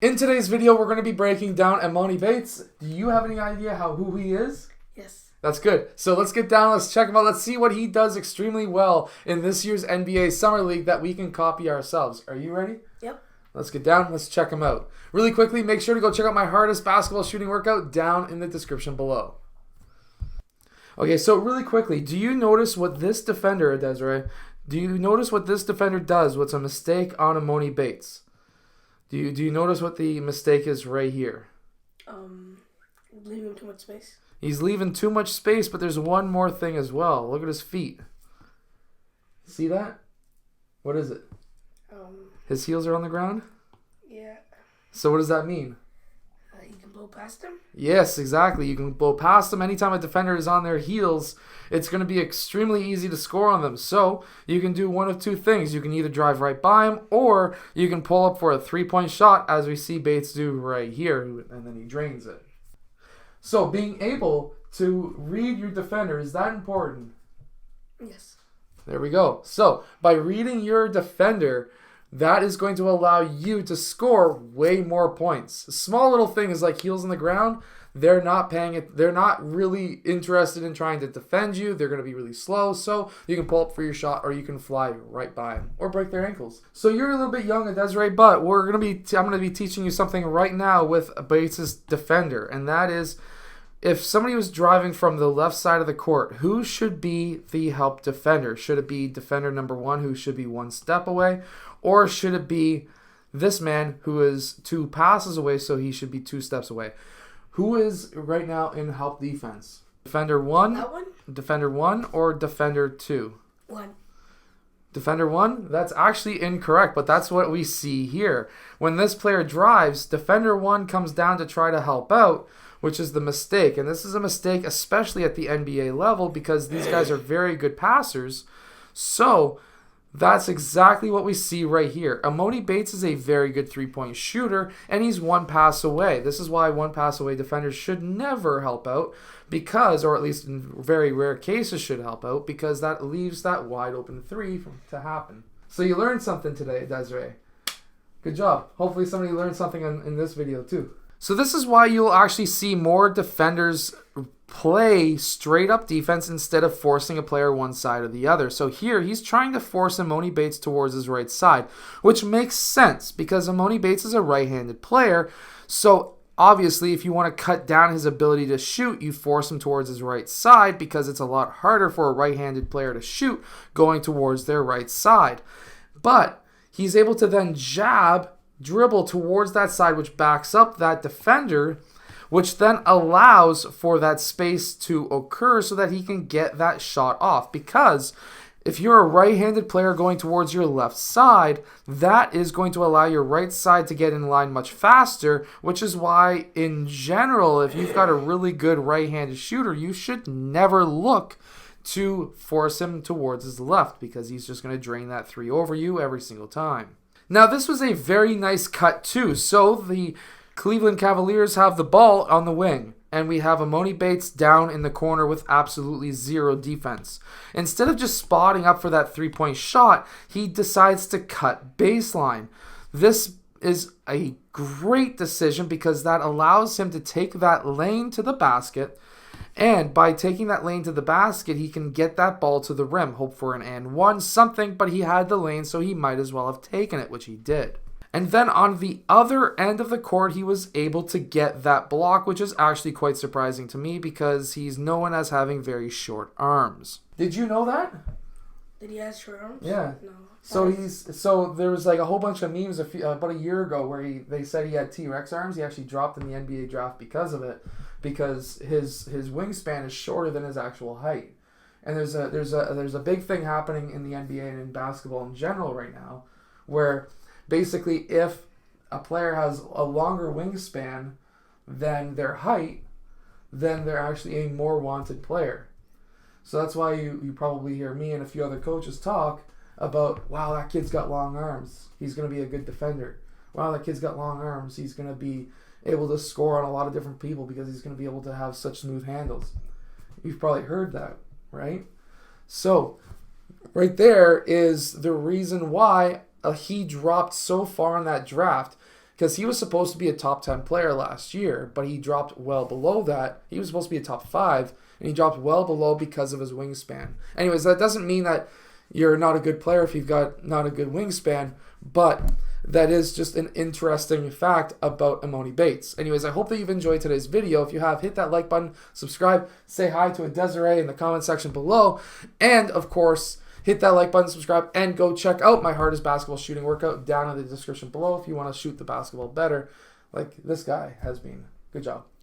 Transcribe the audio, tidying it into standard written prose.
In today's video, we're going to be breaking down Emoni Bates. Do you have any idea who he is? Yes. That's good. So let's get down, let's check him out, let's see what he does extremely well in this year's NBA Summer League that we can copy ourselves. Are you ready? Yep. Let's get down, let's check him out. Really quickly, make sure to go check out my hardest basketball shooting workout down in the description below. Okay, so really quickly, do you notice what this defender, Desiree, do you notice what this defender does? What's a mistake on Emoni Bates? Do you notice what the mistake is right here? Leaving too much space. He's leaving too much space, but there's one more thing as well. Look at his feet. See that? What is it? His heels are on the ground? Yeah. So what does that mean? You can blow past him? Yes, exactly. You can blow past them. Anytime a defender is on their heels, it's going to be extremely easy to score on them. So you can do one of two things. You can either drive right by him, or you can pull up for a three-point shot, as we see Bates do right here, and then he drains it. So being able to read your defender, is that important? Yes. There we go. So by reading your defender, that is going to allow you to score way more points. A small little thing is like heels on the ground. They're not paying it. They're not really interested in trying to defend you. They're going to be really slow. So you can pull up for your shot, or you can fly right by them or break their ankles. So you're a little bit young, Desiree, but I'm going to be teaching you something right now with Bates' defender, and that is, if somebody was driving from the left side of the court, who should be the help defender? Should it be defender number one, who should be one step away? Or should it be this man who is two passes away, so he should be two steps away? Who is right now in help defense? Defender one? That one? Defender one or defender two? One. Defender one? That's actually incorrect, but that's what we see here. When this player drives, defender one comes down to try to help out, which is the mistake. And this is a mistake especially at the NBA level, because these guys are very good passers. So that's exactly what we see right here. Emoni Bates is a very good three-point shooter, and he's one pass away. This is why one pass away defenders should never help out, because, or at least in very rare cases should help out, because that leaves that wide open three to happen. So you learned something today, Desiree. Good job. Hopefully somebody learned something in this video too. So this is why you'll actually see more defenders play straight up defense instead of forcing a player one side or the other. So here he's trying to force Emoni Bates towards his right side, which makes sense because Emoni Bates is a right-handed player. So obviously if you want to cut down his ability to shoot, you force him towards his right side, because it's a lot harder for a right-handed player to shoot going towards their right side. But he's able to then dribble towards that side, which backs up that defender, which then allows for that space to occur so that he can get that shot off. Because if you're a right-handed player going towards your left side, that is going to allow your right side to get in line much faster, which is why, in general, if you've got a really good right-handed shooter, you should never look to force him towards his left, because he's just going to drain that three over you every single time. Now, this was a very nice cut, too. So the Cleveland Cavaliers have the ball on the wing, and we have Emoni Bates down in the corner with absolutely zero defense. Instead of just spotting up for that three-point shot, he decides to cut baseline. This is a great decision because that allows him to take that lane to the basket, and by taking that lane to the basket, he can get that ball to the rim, hope for an and one, something, but he had the lane, so he might as well have taken it, which he did. And then on the other end of the court, he was able to get that block, which is actually quite surprising to me because he's known as having very short arms. Did you know that? Did he have short arms? Yeah. No. So there was like a whole bunch of memes about a year ago where they said he had T-Rex arms. He actually dropped in the NBA draft because of it, because his wingspan is shorter than his actual height. And there's a big thing happening in the NBA and in basketball in general right now, where basically if a player has a longer wingspan than their height, then they're actually a more wanted player. So that's why you probably hear me and a few other coaches talk about, wow, that kid's got long arms. He's going to be a good defender. Wow, that kid's got long arms. He's going to be able to score on a lot of different people because he's going to be able to have such smooth handles. You've probably heard that, right? So right there is the reason why he dropped so far in that draft. because he was supposed to be a top 10 player last year, but he dropped well below that. He was supposed to be a top 5, and he dropped well below because of his wingspan. Anyways, that doesn't mean that you're not a good player if you've got not a good wingspan, but that is just an interesting fact about Emoni Bates. Anyways, I hope that you've enjoyed today's video. If you have, hit that like button, subscribe, say hi to a Desiree in the comment section below, and of course, hit that like button, subscribe, and go check out my hardest basketball shooting workout down in the description below if you want to shoot the basketball better like this guy has been. Good job.